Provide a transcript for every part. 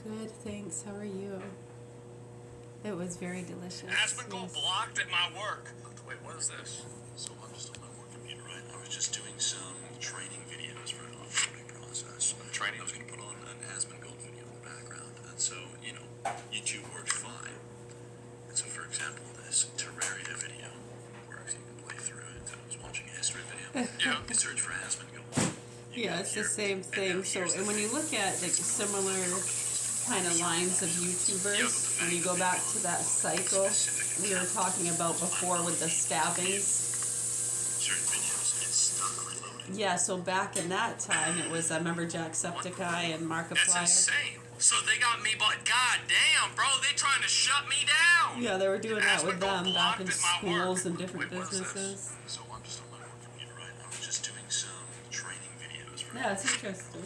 Good, thanks. How are you? It was very delicious. Aspen Yes. blocked at my work. Wait, what is this? So I'm just on my work computer, right? I was just doing some training videos for an onboarding process. Training? I was going to put on an Aspen Gold video in the background. And so, YouTube works fine. And so, for example, this Terraria video works. You can play through it. I was watching a history video. Yeah. You search for Aspen Gold. Yeah, it's the same thing. So, and when you look at like similar kind of lines of YouTubers, when you go back to that cycle we were talking about before with the stabbings. Certain videos get stuck reloading. Yeah, so back in that time, it was, I remember Jacksepticeye and Markiplier. That's insane. So they got me, but goddamn, bro, they trying to shut me down. Yeah, they were doing that with them back in blocked at my schools work. and different Wait, what is this? businesses. So I'm just on my work computer right now. I was just doing some training videos for Yeah, it's interesting.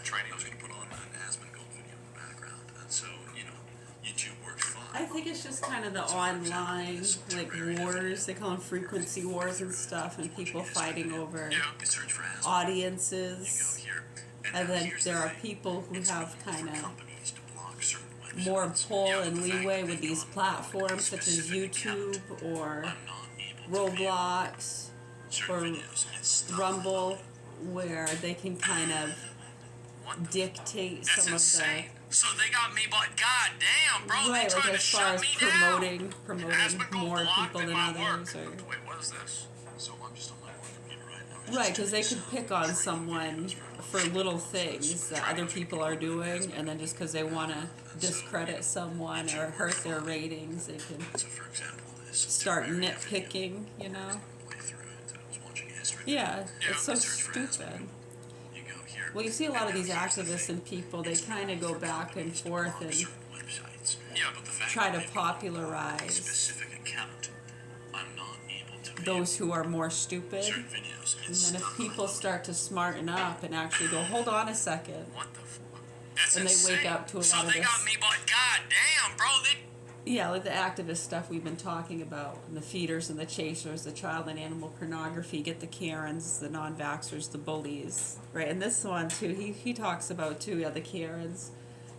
training. I was going to put on an Aspen Gold video in the background. And so, YouTube works fine. I think it's just kind of the online, like, wars. They call them frequency wars and stuff, and people fighting over Search for Aspen. audiences. Go here. And then here's there the are thing. people who It's have legal kind for of companies to block certain websites. more pull Yeah, and but the fact leeway that with they've these gone platforms with a such as specific YouTube account, or I'm not able to Roblox certain or videos get stuck. Rumble, where they can kind of What the dictate That's some insane. of So they got me, but goddamn, bro, the they right, trying like to as far shut as me promoting down. Aspen Gold more blocked people at than my others, work. or Wait, what is this? So I'm just on my work computer right now. right, because they could pick on someone for little things that other people are doing, and then just because they want to discredit someone or hurt their ratings, they can So for example, this start Terraria nitpicking, you know? video, play through it. I was watching a history. Yeah, it's so search for Aspen stupid. Gold. You go here. Well, you see a lot of these And now here's the activists thing. and people, they It's kind of legal go for back and companies to forth block and certain websites. Yeah, but the fact try that to they've got a popularize specific account, I'm not able to those who are more stupid. certain videos. And then if people start to smarten up and actually go, hold on a second, What the fuck? That's and they insane. wake up to a so lot of they this. got me, but goddamn, bro, they. Yeah, like the activist stuff we've been talking about, and the feeders and the chasers, the child and animal pornography, get the Karens, the non-vaxxers, the bullies, right? And this one too, he talks about too, yeah, the Karens.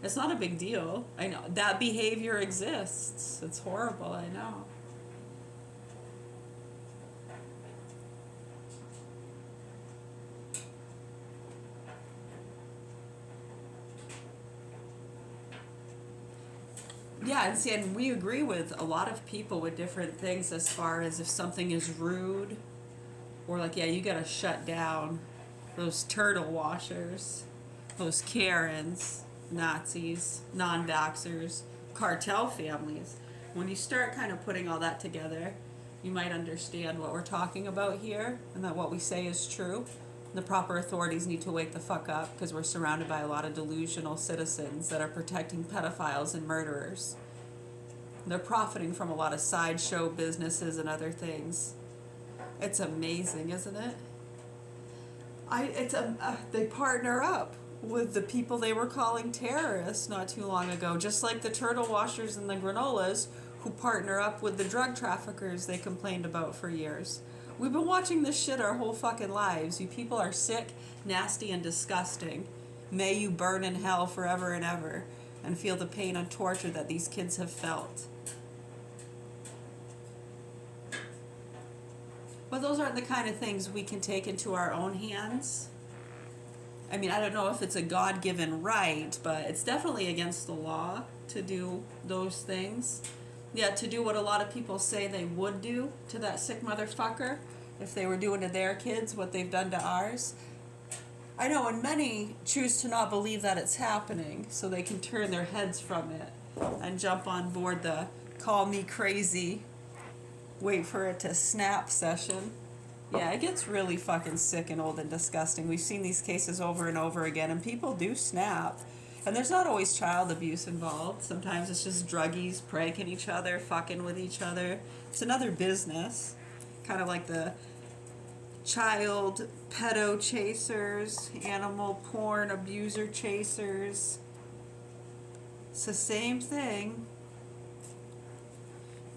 It's not a big deal. I know that behavior exists. It's horrible. I know. Yeah, and see, and we agree with a lot of people with different things as far as if something is rude, or like, yeah, you gotta shut down those turtle washers, those Karens, Nazis, non-vaxxers, cartel families. When you start kind of putting all that together, you might understand what we're talking about here, and that what we say is true. The proper authorities need to wake the fuck up, because we're surrounded by a lot of delusional citizens that are protecting pedophiles and murderers. They're profiting from a lot of sideshow businesses and other things. It's amazing, isn't it? They partner up with the people they were calling terrorists not too long ago, just like the turtle washers and the granolas who partner up with the drug traffickers they complained about for years. We've been watching this shit our whole fucking lives. You people are sick, nasty, and disgusting. May you burn in hell forever and ever and feel the pain and torture that these kids have felt. But those aren't the kind of things we can take into our own hands. I mean, I don't know if it's a God-given right, but it's definitely against the law to do those things. Yeah, to do what a lot of people say they would do to that sick motherfucker if they were doing to their kids what they've done to ours. I know, and many choose to not believe that it's happening, so they can turn their heads from it and jump on board the call me crazy, wait for it to snap session. Yeah, it gets really fucking sick and old and disgusting. We've seen these cases over and over again, and people do snap. And there's not always child abuse involved. Sometimes it's just druggies pranking each other, fucking with each other. It's another business. Kind of like the child pedo chasers, animal porn abuser chasers. It's the same thing.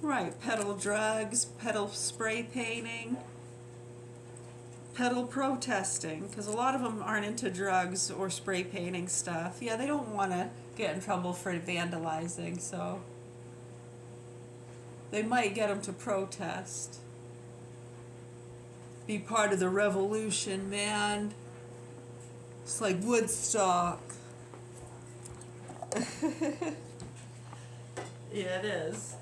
Right, peddle drugs, peddle spray painting, Pedal protesting, because a lot of them aren't into drugs or spray painting stuff. Yeah, they don't want to get in trouble for vandalizing, so they might get them to protest. Be part of the revolution, man. It's like Woodstock. Yeah, it is.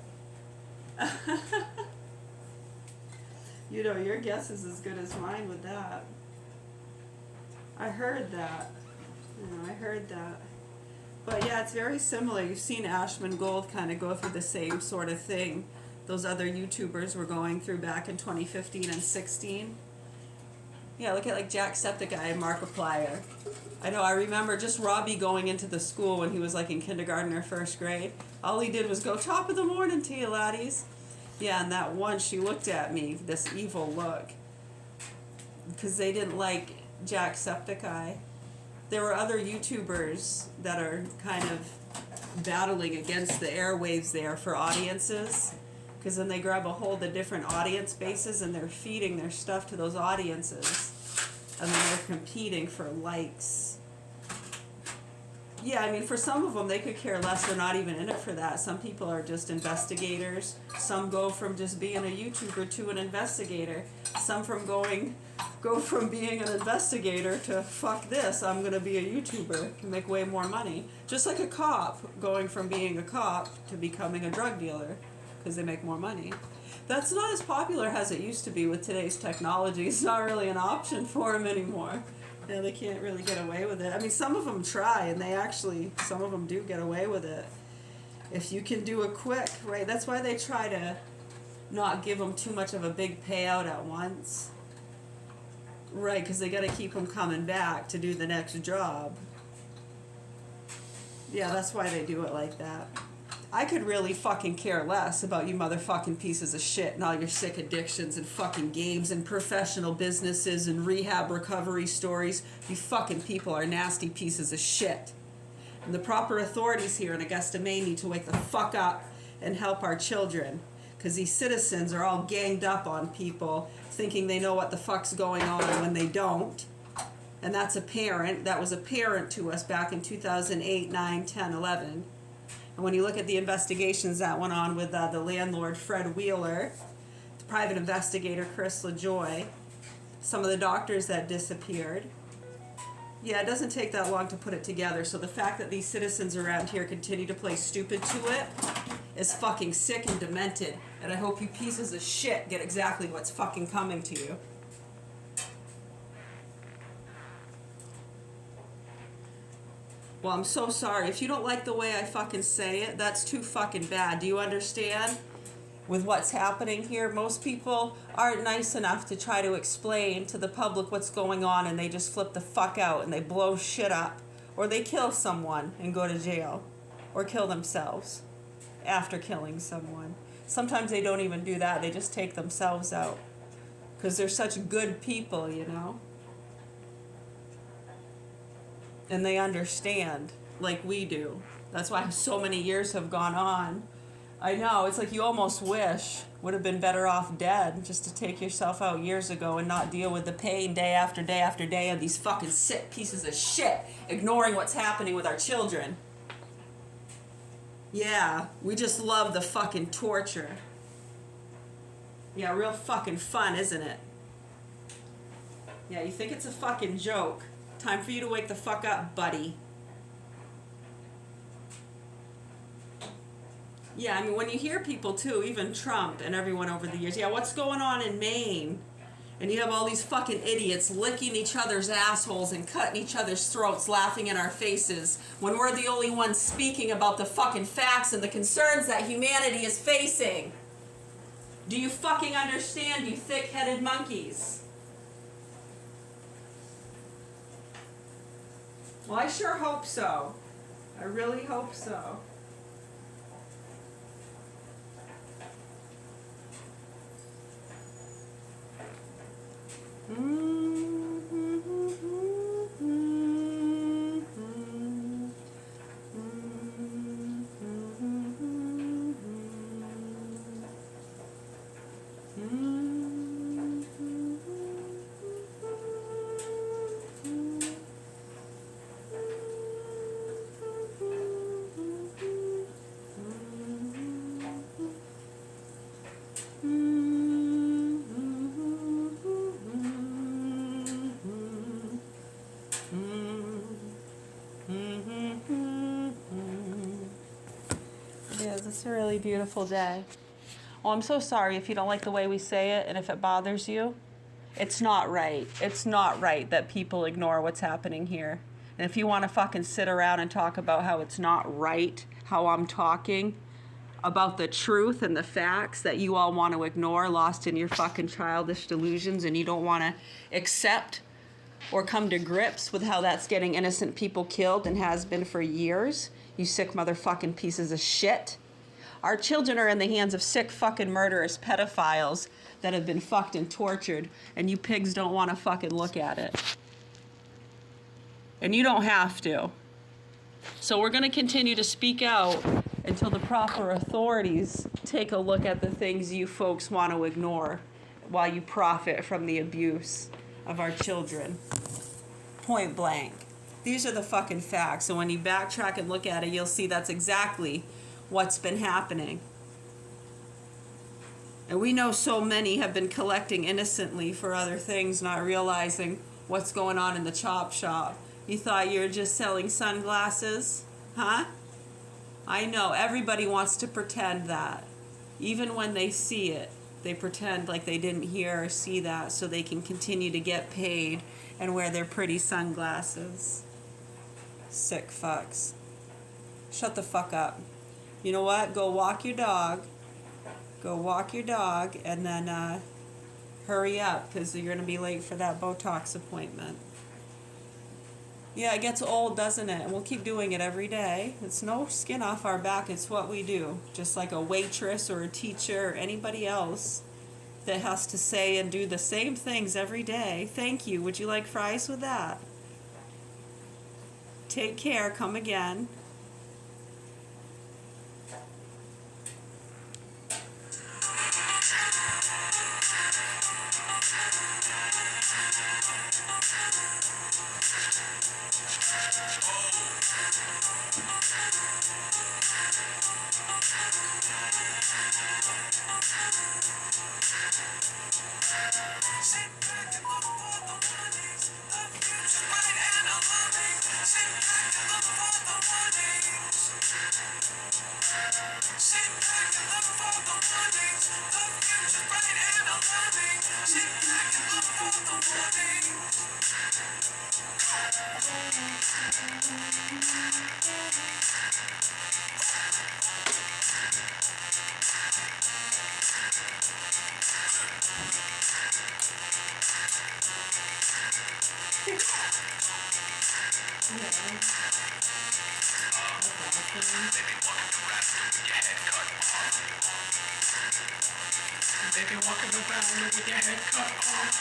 You know, your guess is as good as mine with that. I heard that. You know, I heard that. But yeah, it's very similar. You've seen Ashman Gold kind of go through the same sort of thing those other YouTubers were going through back in 2015 and 16. Yeah, look at like Jacksepticeye and Markiplier. I know, I remember just Robbie going into the school when he was like in kindergarten or first grade. All he did was go, top of the morning to you laddies. Yeah, and that one, she looked at me, this evil look. Because they didn't like Jacksepticeye. There were other YouTubers that are kind of battling against the airwaves there for audiences. Because then they grab a hold of different audience bases and they're feeding their stuff to those audiences. And then they're competing for likes. Yeah, I mean, for some of them, they could care less. They're not even in it for that. Some people are just investigators. Some go from just being a YouTuber to an investigator. Some go from being an investigator to, fuck this, I'm going to be a YouTuber, can make way more money. Just like a cop going from being a cop to becoming a drug dealer, because they make more money. That's not as popular as it used to be with today's technology. It's not really an option for them anymore. Yeah, they can't really get away with it. I mean, some of them try, and some of them do get away with it. If you can do it quick, right? That's why they try to not give them too much of a big payout at once. Right, because they got to keep them coming back to do the next job. Yeah, that's why they do it like that. I could really fucking care less about you motherfucking pieces of shit and all your sick addictions and fucking games and professional businesses and rehab recovery stories. You fucking people are nasty pieces of shit. And the proper authorities here in Augusta, Maine need to wake the fuck up and help our children. Because these citizens are all ganged up on people thinking they know what the fuck's going on when they don't. And that's apparent. That was apparent to us back in 2008, 9, 10, 11. And when you look at the investigations that went on with the landlord, Fred Wheeler, the private investigator, Chris LaJoy, some of the doctors that disappeared, yeah, it doesn't take that long to put it together. So the fact that these citizens around here continue to play stupid to it is fucking sick and demented. And I hope you pieces of shit get exactly what's fucking coming to you. Well, I'm so sorry. If you don't like the way I fucking say it, that's too fucking bad. Do you understand? With what's happening here, most people aren't nice enough to try to explain to the public what's going on, and they just flip the fuck out and they blow shit up. Or they kill someone and go to jail. Or kill themselves after killing someone. Sometimes they don't even do that. They just take themselves out. Because they're such good people, you know? And they understand, like we do. That's why so many years have gone on. I know, it's like you almost wish would have been better off dead, just to take yourself out years ago and not deal with the pain day after day after day of these fucking sick pieces of shit, ignoring what's happening with our children. Yeah, we just love the fucking torture. Yeah, real fucking fun, isn't it? Yeah, you think it's a fucking joke. Time for you to wake the fuck up, buddy. Yeah, I mean, when you hear people, too, even Trump and everyone over the years, yeah, what's going on in Maine? And you have all these fucking idiots licking each other's assholes and cutting each other's throats, laughing in our faces, when we're the only ones speaking about the fucking facts and the concerns that humanity is facing. Do you fucking understand, you thick-headed monkeys? Well, I sure hope so. I really hope so. It's a really beautiful day. Oh, I'm so sorry if you don't like the way we say it and if it bothers you. It's not right. It's not right that people ignore what's happening here. And if you want to fucking sit around and talk about how it's not right, how I'm talking about the truth and the facts that you all want to ignore, lost in your fucking childish delusions, and you don't want to accept or come to grips with how that's getting innocent people killed and has been for years, you sick motherfucking pieces of shit. Our children are in the hands of sick fucking murderous pedophiles that have been fucked and tortured, and you pigs don't want to fucking look at it. And you don't have to. So we're going to continue to speak out until the proper authorities take a look at the things you folks want to ignore while you profit from the abuse of our children. Point blank. These are the fucking facts. And when you backtrack and look at it, you'll see that's exactly what's been happening. And we know so many have been collecting innocently for other things, not realizing what's going on in the chop shop. You thought you were just selling sunglasses? Huh? I know, everybody wants to pretend that. Even when they see it, they pretend like they didn't hear or see that so they can continue to get paid and wear their pretty sunglasses. Sick fucks. Shut the fuck up. You know what? Go walk your dog. Go walk your dog and then hurry up because you're going to be late for that Botox appointment. Yeah, it gets old, doesn't it? And we'll keep doing it every day. It's no skin off our back. It's what we do. Just like a waitress or a teacher or anybody else that has to say and do the same things every day. Thank you. Would you like fries with that? Take care. Come again. Baby walking around with your head cut off.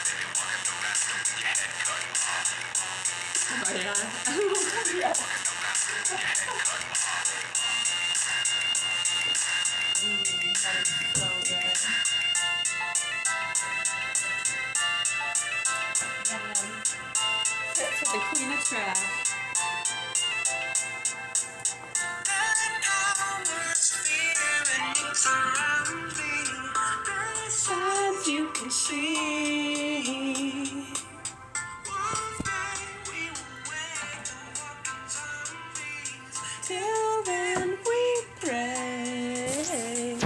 Baby walking around with your head cut off. Oh yeah. Baby walking around with your head cut off. That is so good. Fit for the queen of trash. Signs you can see. Till then we pray.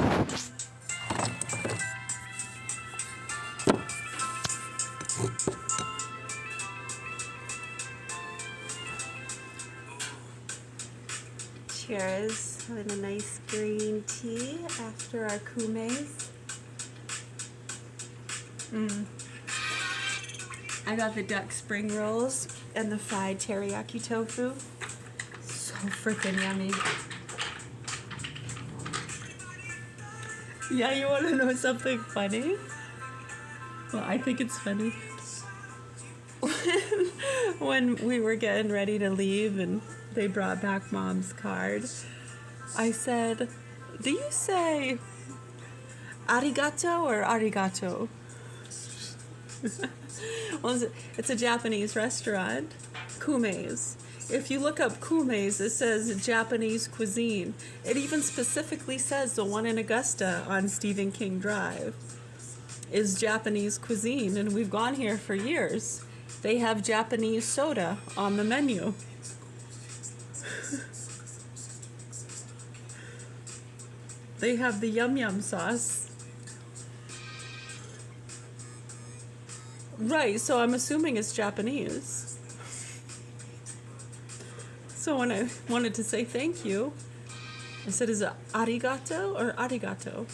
Cheers, having a nice green tea after our kumes. I got the duck spring rolls and the fried teriyaki tofu. So freaking yummy. Yeah, you want to know something funny? Well, I think it's funny. When we were getting ready to leave and they brought back Mom's card, I said, do you say arigato or arigato? Well, it's a Japanese restaurant, Kume's. If you look up Kume's, it says Japanese cuisine. It even specifically says the one in Augusta on Stephen King Drive is Japanese cuisine, and we've gone here for years. They have Japanese soda on the menu. They have the yum yum sauce. Right, so I'm assuming it's Japanese. So when I wanted to say thank you, I said, is it arigato or arigato?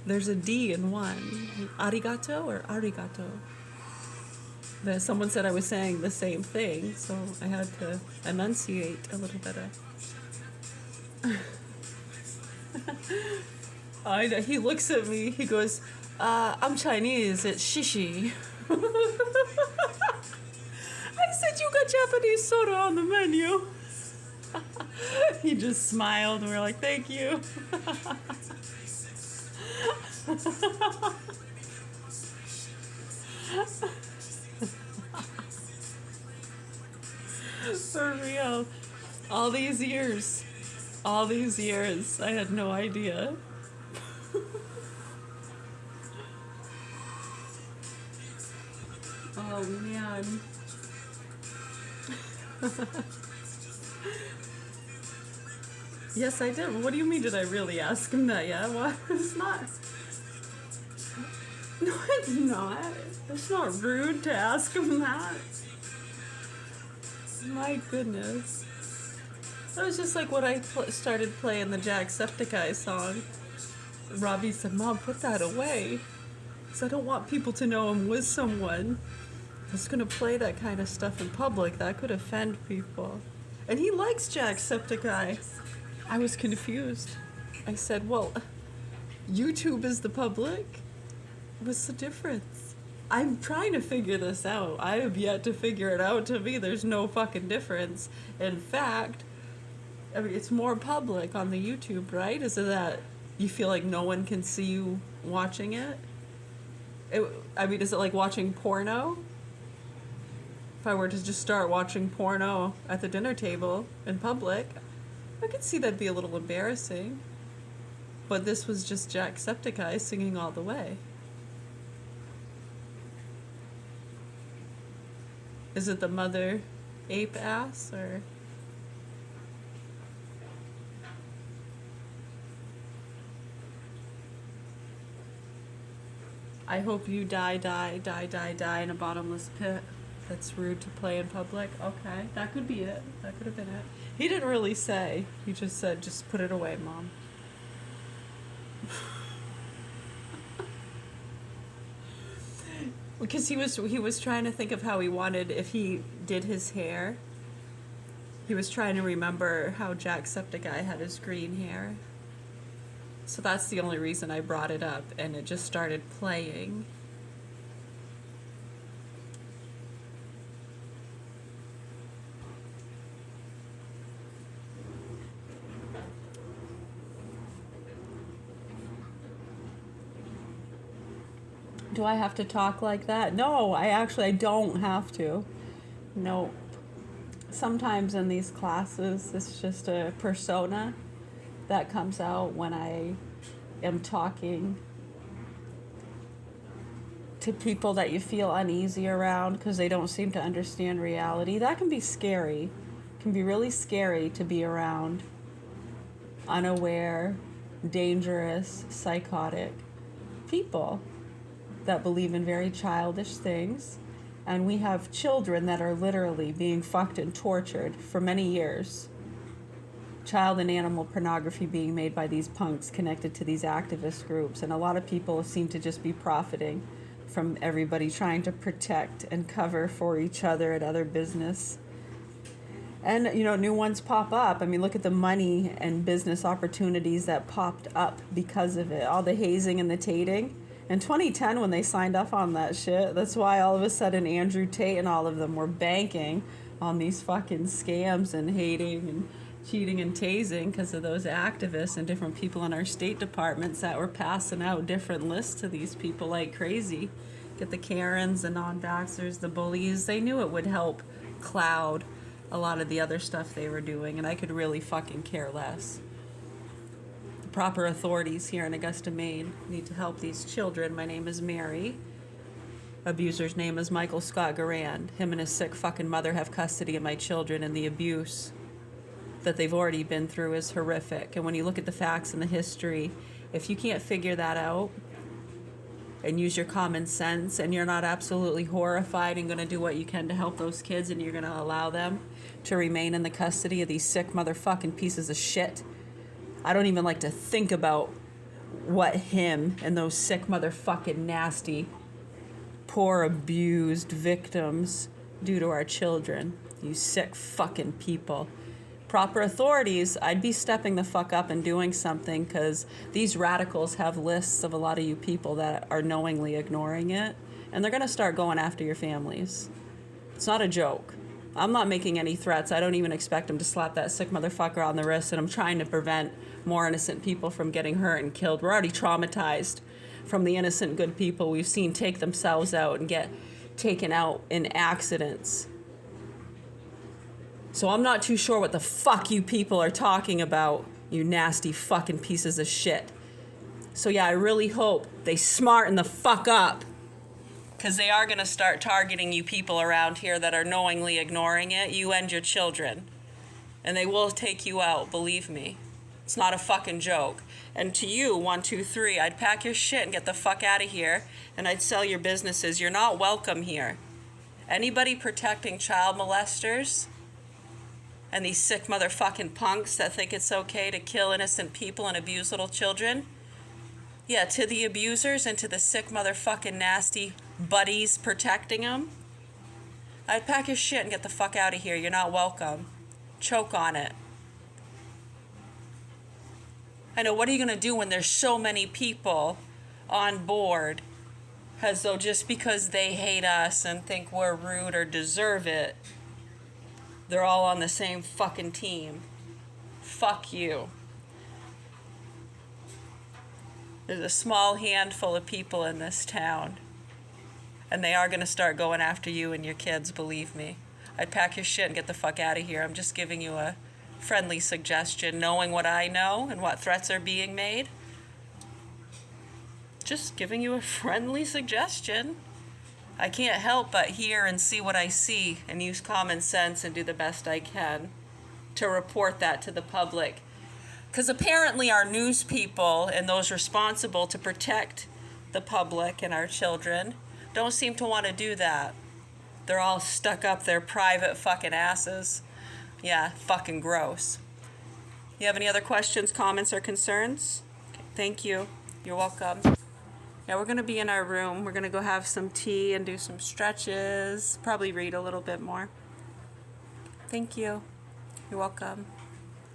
There's a D in one. Arigato or arigato? Someone said I was saying the same thing, so I had to enunciate a little better. He looks at me, he goes, I'm Chinese, it's shishi. I said, you got Japanese soda on the menu. He just smiled and we're like, thank you. For real. All these years, I had no idea. Oh, man. Yes, I did. What do you mean, did I really ask him that? Yeah, what? It's not. No, it's not. It's not rude to ask him that. My goodness. That was just like when I started playing the Jacksepticeye song. Robbie said, Mom, put that away. Because I don't want people to know I'm with someone. I was going to play that kind of stuff in public. That could offend people. And he likes Jacksepticeye. I was confused. I said, well, YouTube is the public? What's the difference? I'm trying to figure this out. I have yet to figure it out. To me, there's no fucking difference. In fact, I mean, it's more public on the YouTube, right? Is it that you feel like no one can see you watching it? I mean, is it like watching porno? If I were to just start watching porno at the dinner table in public, I could see that'd be a little embarrassing. But this was just Jacksepticeye singing all the way. Is it the mother ape ass, or? I hope you die in a bottomless pit. That's rude to play in public. Okay, that could be it. That could have been it. He didn't really say. He just said, just put it away, Mom. Because he was trying to think of how he wanted, if he did his hair, he was trying to remember how Jacksepticeye had his green hair. So that's the only reason I brought it up, and it just started playing. Do I have to talk like that? No, I don't have to. Nope. Sometimes in these classes, it's just a persona that comes out when I am talking to people that you feel uneasy around because they don't seem to understand reality. That can be scary. It can be really scary to be around unaware, dangerous, psychotic people that believe in very childish things. And we have children that are literally being fucked and tortured for many years. Child and animal pornography being made by these punks connected to these activist groups. And a lot of people seem to just be profiting from everybody trying to protect and cover for each other and other business. And, you know, new ones pop up. I mean, look at the money and business opportunities that popped up because of it. All the hazing and the tating. In 2010, when they signed up on that shit, that's why all of a sudden Andrew Tate and all of them were banking on these fucking scams and hating and cheating and tasing because of those activists and different people in our state departments that were passing out different lists to these people like crazy. Get the Karens, the non-vaxxers, the bullies. They knew it would help cloud a lot of the other stuff they were doing, and I could really fucking care less. Proper authorities here in Augusta, Maine need to help these children. My name is Mary. Abuser's name is Michael Scott Garand. Him and his sick fucking mother have custody of my children, and the abuse that they've already been through is horrific. And when you look at the facts and the history, if you can't figure that out and use your common sense, and you're not absolutely horrified and going to do what you can to help those kids, and you're going to allow them to remain in the custody of these sick motherfucking pieces of shit, I don't even like to think about what him and those sick motherfucking nasty, poor abused victims do to our children. You sick fucking people. Proper authorities, I'd be stepping the fuck up and doing something, because these radicals have lists of a lot of you people that are knowingly ignoring it, and they're going to start going after your families. It's not a joke. I'm not making any threats. I don't even expect them to slap that sick motherfucker on the wrist, and I'm trying to prevent more innocent people from getting hurt and killed. We're already traumatized from the innocent good people we've seen take themselves out and get taken out in accidents. So I'm not too sure what the fuck you people are talking about, you nasty fucking pieces of shit. So yeah, I really hope they smarten the fuck up, because they are going to start targeting you people around here that are knowingly ignoring it, you and your children. And they will take you out, believe me. It's not a fucking joke. And to you, 1, 2, 3, I'd pack your shit and get the fuck out of here, and I'd sell your businesses. You're not welcome here. Anybody protecting child molesters and these sick motherfucking punks that think it's okay to kill innocent people and abuse little children, yeah, to the abusers and to the sick motherfucking nasty buddies protecting them, I'd pack your shit and get the fuck out of here. You're not welcome. Choke on it. I know, what are you going to do when there's so many people on board as though just because they hate us and think we're rude or deserve it, they're all on the same fucking team? Fuck you. There's a small handful of people in this town, and they are going to start going after you and your kids, believe me. I'd pack your shit and get the fuck out of here. I'm just giving you a friendly suggestion, knowing what I know and what threats are being made. Just giving you a friendly suggestion. I can't help but hear and see what I see and use common sense and do the best I can to report that to the public. Because apparently our news people and those responsible to protect the public and our children don't seem to want to do that. They're all stuck up their private fucking asses. Yeah, fucking gross. You have any other questions, comments, or concerns? Okay, thank you. You're welcome. Yeah, we're going to be in our room. We're going to go have some tea and do some stretches. Probably read a little bit more. Thank you. You're welcome.